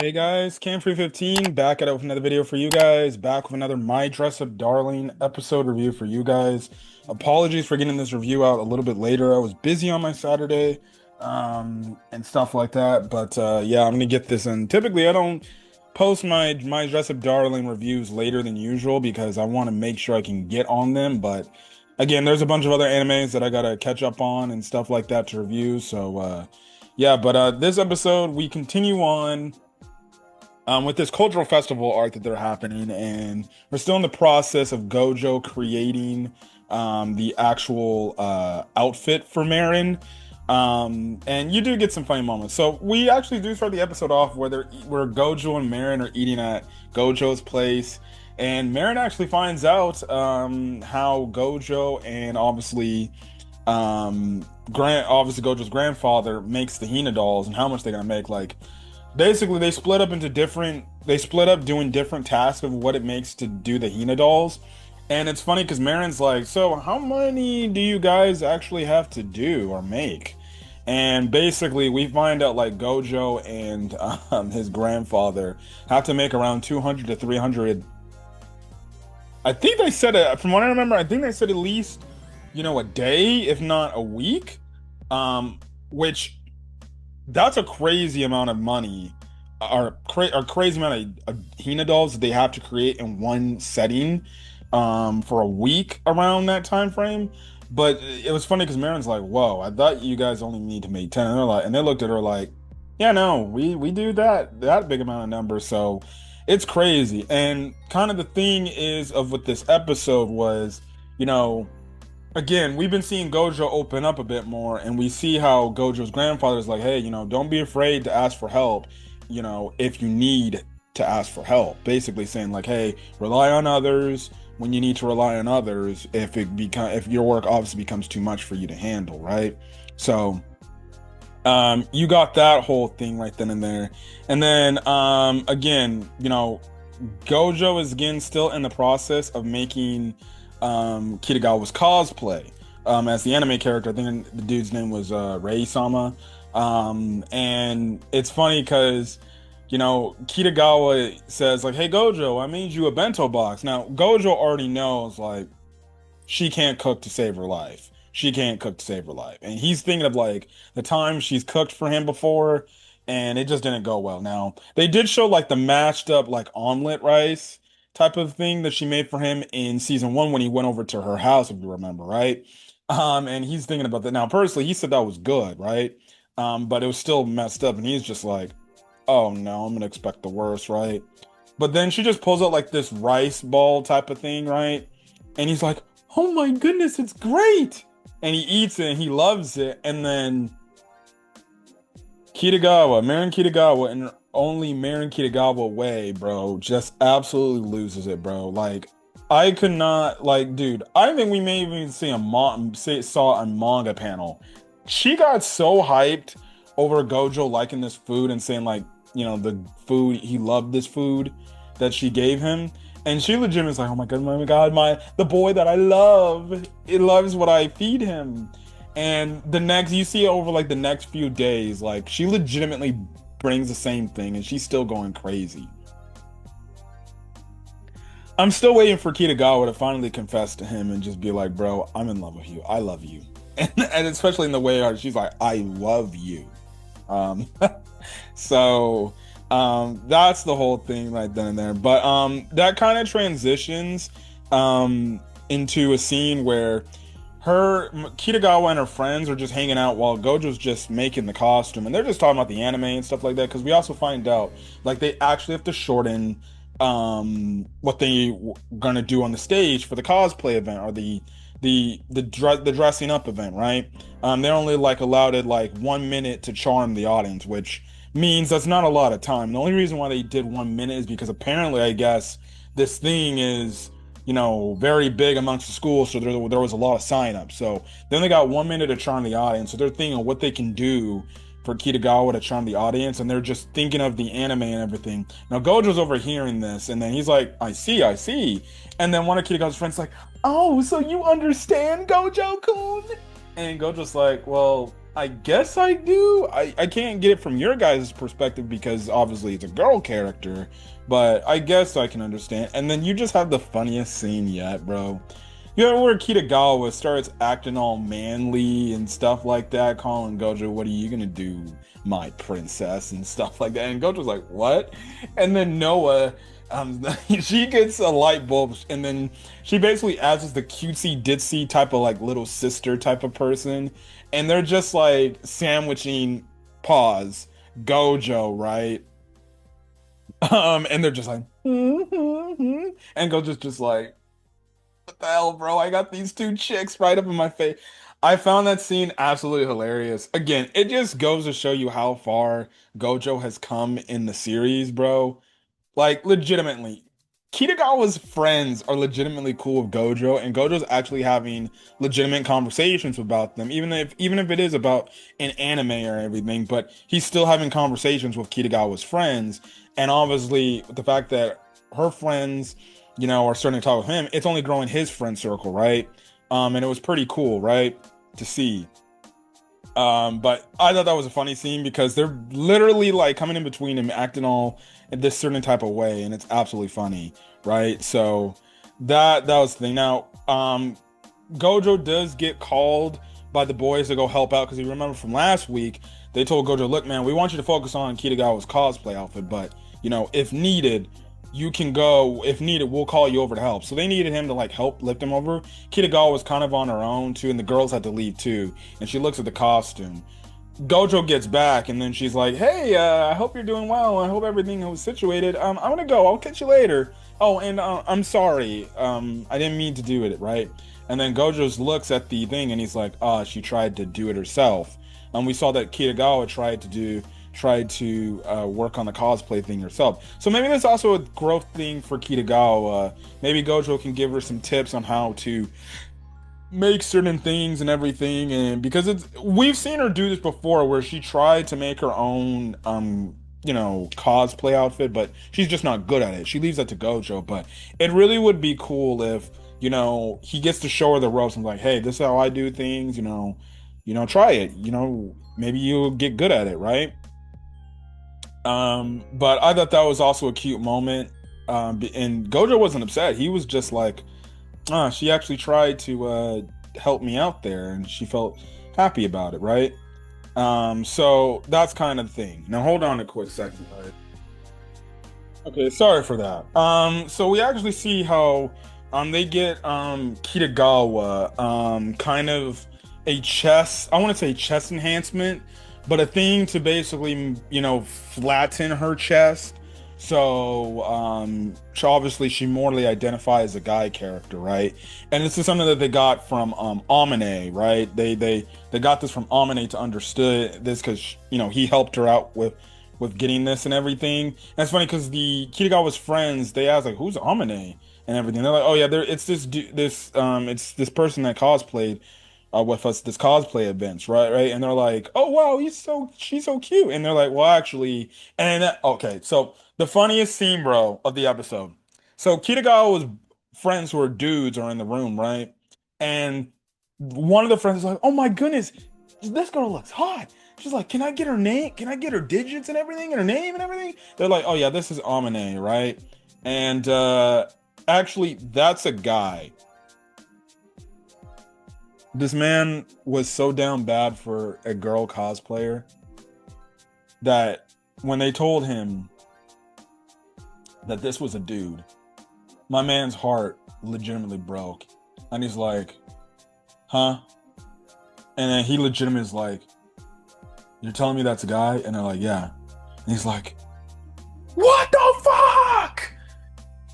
Hey guys, Cam315 back at it with another video for you guys. Back with another My Dress Up Darling episode review for you guys. Apologies for getting this review out a little bit later. I was busy on my Saturday, and stuff like that. But yeah, I'm gonna get this in. Typically, I don't post my Dress Up Darling reviews later than usual because I want to make sure I can get on them. But again, there's a bunch of other animes that I gotta catch up on and stuff like that to review. So yeah, but this episode we continue on with this cultural festival art that they're happening, and we're still in the process of Gojo creating the actual outfit for Marin. And you do get some funny moments. So we actually do start the episode off where Gojo and Marin are eating at Gojo's place, and Marin actually finds out how Gojo and obviously Gojo's grandfather makes the Hina dolls and how much they're gonna make. Like basically they split up doing different tasks of what it makes to do the Hina dolls. And it's funny because Marin's like, so how many do you guys actually have to do or make? And basically we find out like Gojo and his grandfather have to make around 200 to 300. I think they said it, from what I remember, I think they said at least, a day, if not a week. Which that's a crazy amount of money, or crazy amount of Hina dolls that they have to create in one setting, for a week around that time frame. But it was funny because Marin's like, "Whoa, I thought you guys only need to make 10." And they're like, and they looked at her like, "Yeah, no, we do that big amount of numbers." So it's crazy. And kind of the thing is of what this episode was, you know again, we've been seeing Gojo open up a bit more, and we see how Gojo's grandfather is like, hey, don't be afraid to ask for help, if you need to ask for help. Basically saying like, hey, rely on others when you need to rely on others if your work obviously becomes too much for you to handle, right? So you got that whole thing right then and there. And then again, Gojo is again still in the process of making Kitagawa's cosplay as the anime character. I think the dude's name was Rei-sama. And it's funny because Kitagawa says like, "Hey Gojo, I made you a bento box." Now Gojo already knows like she can't cook to save her life. She can't cook to save her life. And he's thinking of like the time she's cooked for him before, and it just didn't go well. Now, they did show like the mashed up like omelet rice type of thing that she made for him in season one when he went over to her house, if you remember, right? And he's thinking about that. Now, personally, he said that was good, right? But it was still messed up, and he's just like, oh no, I'm gonna expect the worst, right? But then she just pulls out like this rice ball type of thing, right? And he's like, oh my goodness, it's great. And he eats it and he loves it. And then Marin Kitagawa, and only Marin Kitagawa way, bro, just absolutely loses it, bro. Like, I could not, like, dude, I think we may even saw a manga panel. She got so hyped over Gojo liking this food and saying, like, the food, he loved this food that she gave him. And she legitimately is like, oh my God, the boy that I love, it loves what I feed him. And you see it over like the next few days, like she legitimately brings the same thing and she's still going crazy. I'm still waiting for Kitagawa to finally confess to him and just be like, bro, I'm in love with you. I love you. And especially in the way she's like, I love you. Um, so that's the whole thing right then and there. But that kind of transitions into a scene where Kitagawa and her friends are just hanging out while Gojo's just making the costume, and they're just talking about the anime and stuff like that. Because we also find out like they actually have to shorten what they gonna do on the stage for the cosplay event, or the dressing up event, right? They're only like allowed it like 1 minute to charm the audience, which means that's not a lot of time. The only reason why they did 1 minute is because apparently, I guess, this thing is, very big amongst the schools, so there was a lot of sign-ups. So then they got 1 minute to charm the audience. So they're thinking of what they can do for Kitagawa to charm the audience, and they're just thinking of the anime and everything. Now Gojo's overhearing this, and then he's like, I see. And then one of Kitagawa's friends like, oh, so you understand, Gojo-kun? And Gojo's like, well, I guess I do. I can't get it from your guys' perspective because obviously it's a girl character, but I guess I can understand. And then you just have the funniest scene yet, bro. You know where Kitagawa starts acting all manly and stuff like that, calling Gojo, "What are you gonna do, my princess?" and stuff like that. And Gojo's like, "What?" And then Noah, she gets a light bulb, and then she basically acts as the cutesy ditzy type of like little sister type of person, and they're just like sandwiching pause Gojo, right? And they're just like, and Gojo's just like, what the hell, bro? I got these two chicks right up in my face. I found that scene absolutely hilarious. Again, it just goes to show you how far Gojo has come in the series, bro. Like, legitimately, Kitagawa's friends are legitimately cool with Gojo, and Gojo's actually having legitimate conversations about them, even if it is about an anime or everything, but he's still having conversations with Kitagawa's friends. And obviously, the fact that her friends, are starting to talk with him, it's only growing his friend circle, right? And it was pretty cool, right? To see. But I thought that was a funny scene because they're literally like coming in between him, acting all in this certain type of way, and it's absolutely funny, right? So that was the thing. Now, Gojo does get called by the boys to go help out because you remember from last week, they told Gojo, "Look, man, we want you to focus on Kitagawa's cosplay outfit, but if needed, you can go. If needed, we'll call you over to help." So they needed him to like help lift him over. Kitagawa was kind of on her own too, and the girls had to leave too. And she looks at the costume. Gojo gets back, and then she's like, "Hey, I hope you're doing well. I hope everything was situated. I'm gonna go. I'll catch you later. Oh, and I'm sorry. I didn't mean to do it, right?" And then Gojo looks at the thing, and he's like, "Ah, she tried to do it herself." And we saw that Kitagawa tried to work on the cosplay thing herself. So maybe that's also a growth thing for Kitagawa. Maybe Gojo can give her some tips on how to make certain things and everything, and because we've seen her do this before where she tried to make her own cosplay outfit, but she's just not good at it. She leaves that to Gojo, but it really would be cool if he gets to show her the ropes and like, hey, this is how I do things, try it, maybe you'll get good at it, right? But I thought that was also a cute moment. And Gojo wasn't upset. He was just like, she actually tried to help me out there, and she felt happy about it, right? So that's kind of the thing. Now hold on a quick second, right? Okay, sorry for that. So we actually see how they get Kitagawa kind of a chest, I want to say chest enhancement, but a thing to basically, flatten her chest. So obviously she morally identifies as a guy character, right? And this is something that they got from Amine, right? They got this from Amine to understood this because he helped her out with getting this and everything. And it's funny because the Kitagawa's friends, they asked like, "Who's Amine?" and everything. They're like, "Oh yeah, it's it's this person that cosplayed with us this cosplay events, right?" And they're like, "Oh wow, she's so cute." And they're like, "Well, actually," okay, so the funniest scene, bro, of the episode. So Kitagawa's friends who are dudes are in the room, right? And one of the friends is like, "Oh my goodness, this girl looks hot." She's like, "Can I get her name? Can I get her digits and everything and her name and everything?" They're like, "Oh yeah, this is Amine, right?" And actually, that's a guy. This man was so down bad for a girl cosplayer that when they told him that this was a dude, my man's heart legitimately broke. And he's like, "Huh?" And then he legitimately is like, "You're telling me that's a guy?" And they're like, "Yeah." And he's like, "What the fuck?"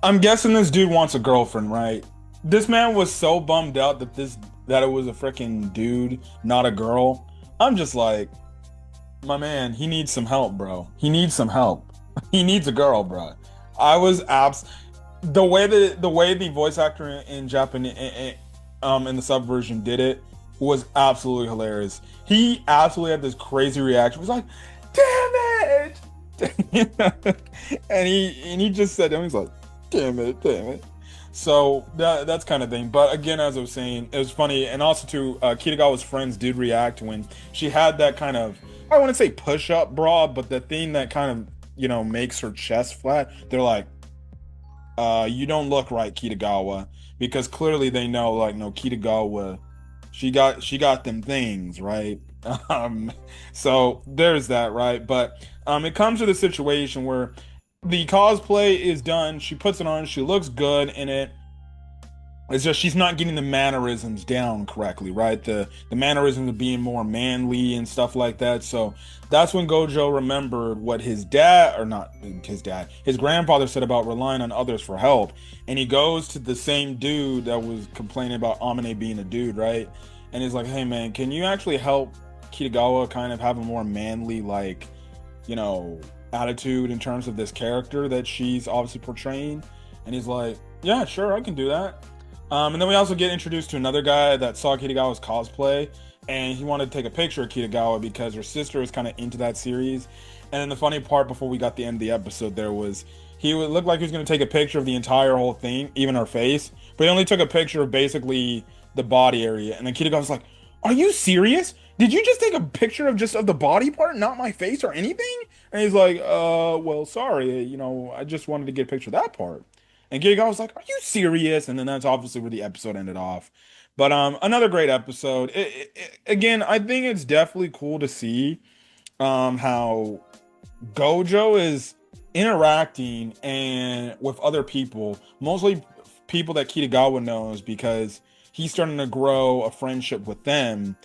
I'm guessing this dude wants a girlfriend, right? This man was so bummed out that it was a freaking dude, not a girl. I'm just like, my man, he needs some help, bro. He needs some help. He needs a girl, bro. I was the way the voice actor in Japanese in the subversion did it was absolutely hilarious. He absolutely had this crazy reaction. He was like, "Damn it!" and he just said, he's like, "Damn it, damn it." So that's kind of thing. But again, as I was saying, it was funny, and also too, Kitagawa's friends did react when she had that kind of, I wouldn't say push up bra, but the thing that kind of makes her chest flat. They're like, you don't look right, Kitagawa, because clearly they know, like, no, Kitagawa, she got them things, right? Um, so there's that, right? But it comes to the situation where the cosplay is done. She puts it on. She looks good in it. It's just she's not getting the mannerisms down correctly, right? The mannerisms of being more manly and stuff like that. So that's when Gojo remembered what his dad, or not his dad, his grandfather said about relying on others for help. And he goes to the same dude that was complaining about Amane being a dude, right? And he's like, "Hey man, can you actually help Kitagawa kind of have a more manly, like, you know, attitude in terms of this character that she's obviously portraying?" And he's like, "Yeah, sure, I can do that." And then we also get introduced to another guy that saw Kitagawa's cosplay, and he wanted to take a picture of Kitagawa because her sister is kind of into that series. And then the funny part before we got the end of the episode, there was he would look like he was going to take a picture of the entire whole thing, even her face, but he only took a picture of basically the body area. And then Kitagawa was like, "Are you serious? Did you just take a picture of just of the body part, not my face or anything?" And he's like, well, sorry, I just wanted to get a picture of that part." And Giga was like, "Are you serious?" And then that's obviously where the episode ended off. But another great episode. Again, I think it's definitely cool to see how Gojo is interacting and with other people, mostly people that Kitagawa knows, because he's starting to grow a friendship with them.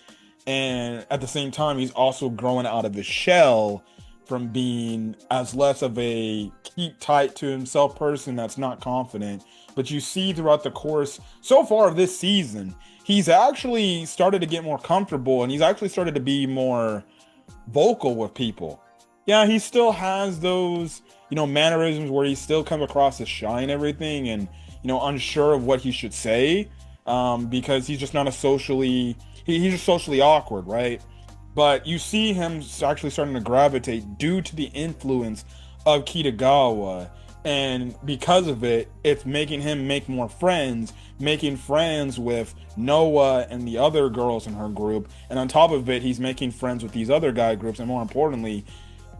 And at the same time, he's also growing out of his shell from being as less of a keep tight to himself person that's not confident. But you see throughout the course so far of this season, he's actually started to get more comfortable, and he's actually started to be more vocal with people. Yeah, he still has those, mannerisms where he still comes across as shy and everything, and, unsure of what he should say, because he's just not a he's just socially awkward, right? But you see him actually starting to gravitate due to the influence of Kitagawa. And because of it, it's making him make more friends, making friends with Noah and the other girls in her group. And on top of it, he's making friends with these other guy groups. And more importantly,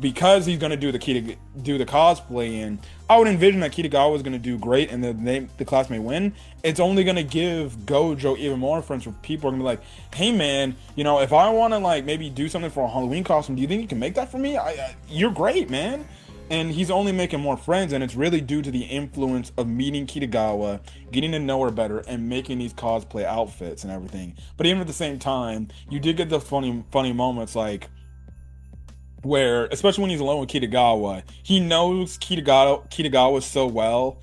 because he's going to do the cosplay, and I would envision that Kitagawa is going to do great and the class may win. It's only going to give Gojo even more friends, where people are going to be like, "Hey man, if I want to like maybe do something for a Halloween costume, do you think you can make that for me? You're great, man." And he's only making more friends, and it's really due to the influence of meeting Kitagawa, getting to know her better, and making these cosplay outfits and everything. But even at the same time, you did get the funny moments, like where, especially when he's alone with Kitagawa, he knows Kitagawa so well.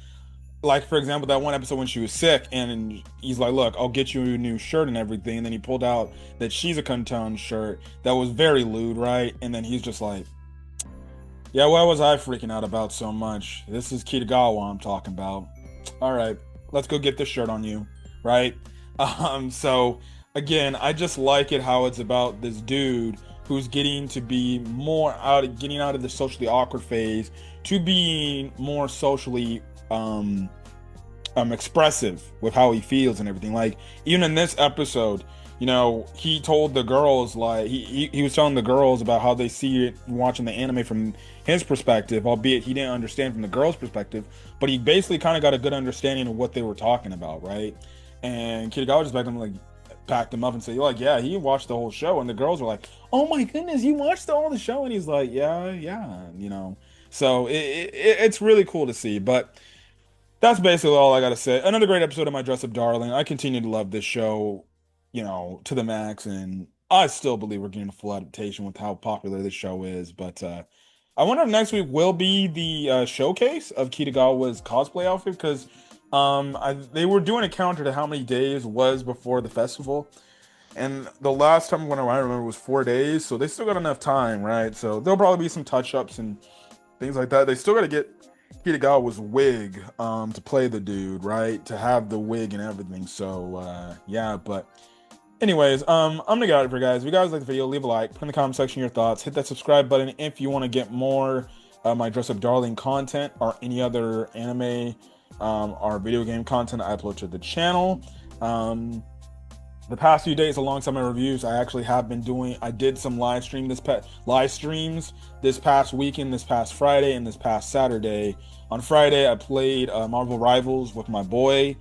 Like, for example, that one episode when she was sick, and he's like, "Look, I'll get you a new shirt and everything." And then he pulled out that she's a Kunton shirt that was very lewd, right? And then he's just like, "Yeah, what was I freaking out about so much? This is Kitagawa I'm talking about. All right, let's go get this shirt on you," right? So again, I just like it how it's about this dude who's getting to be getting out of the socially awkward phase to being more socially expressive with how he feels and everything. Like, even in this episode, he told the girls, like, he was telling the girls about how they see it watching the anime from his perspective, albeit he didn't understand from the girls' perspective, but he basically kind of got a good understanding of what they were talking about, right? And Kitagawa just backed him up and said, like, "Yeah, he watched the whole show." And the girls were like, "Oh my goodness, you watched all the show?" And he's like, "Yeah. So it's really cool to see. But that's basically all I gotta say. Another great episode of My Dress Up Darling. I continue to love this show, to the max, and I still believe we're getting a full adaptation with how popular this show is. But I wonder if next week will be the showcase of Kitagawa's cosplay outfit, because they were doing a counter to how many days was before the festival, and the last time when I remember was 4 days, so they still got enough time, right? So there'll probably be some touch-ups and things like that. They still got to get Kitagawa's wig to play the dude, right? To have the wig and everything. So yeah, but anyways, I'm gonna get out of here, guys. If you guys like the video, leave a like, put in the comment section your thoughts, hit that subscribe button if you want to get more My Dress Up Darling content or any other anime are video game content I upload to the channel. The past few days, alongside my reviews, I did some live streams this past weekend, this past Friday, and this past Saturday. On Friday, I played Marvel Rivals with my boy.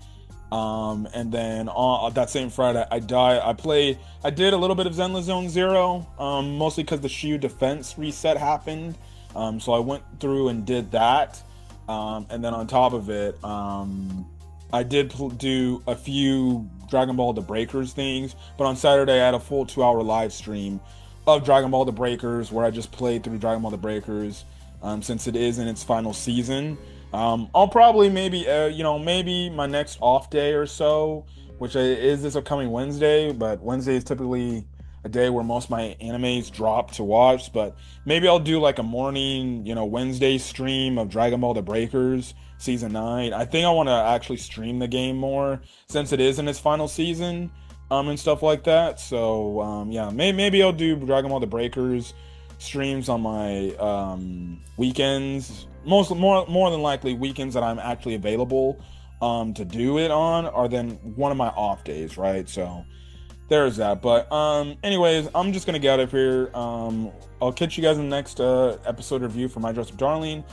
And then on that same Friday, I did a little bit of Zenless Zone Zero, mostly because the Shu defense reset happened. So I went through and did that. And then on top of it, I did do a few Dragon Ball The Breakers things, but on Saturday I had a full 2 hour live stream of Dragon Ball The Breakers where I just played through Dragon Ball The Breakers, since it is in its final season. I'll probably maybe my next off day or so, which is this upcoming Wednesday, but Wednesday is typically a day where most of my animes drop to watch, but maybe I'll do like a morning, Wednesday stream of Dragon Ball The Breakers Season 9. I think I want to actually stream the game more since it is in its final season, and stuff like that. So, yeah, maybe I'll do Dragon Ball The Breakers streams on my weekends. More than likely weekends that I'm actually available to do it on are then one of my off days, right? So there's that. But anyways, I'm just gonna get out of here. I'll catch you guys in the next episode review for My Dress Up Darling.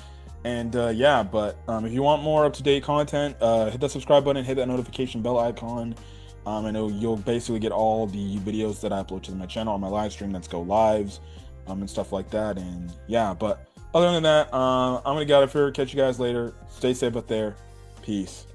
And yeah, but if you want more up-to-date content, hit that subscribe button, hit that notification bell icon. I know you'll basically get all the videos that I upload to my channel on my live stream, that's go lives, and stuff like that. And yeah, but other than that, I'm gonna get out of here. Catch you guys later. Stay safe out there. Peace.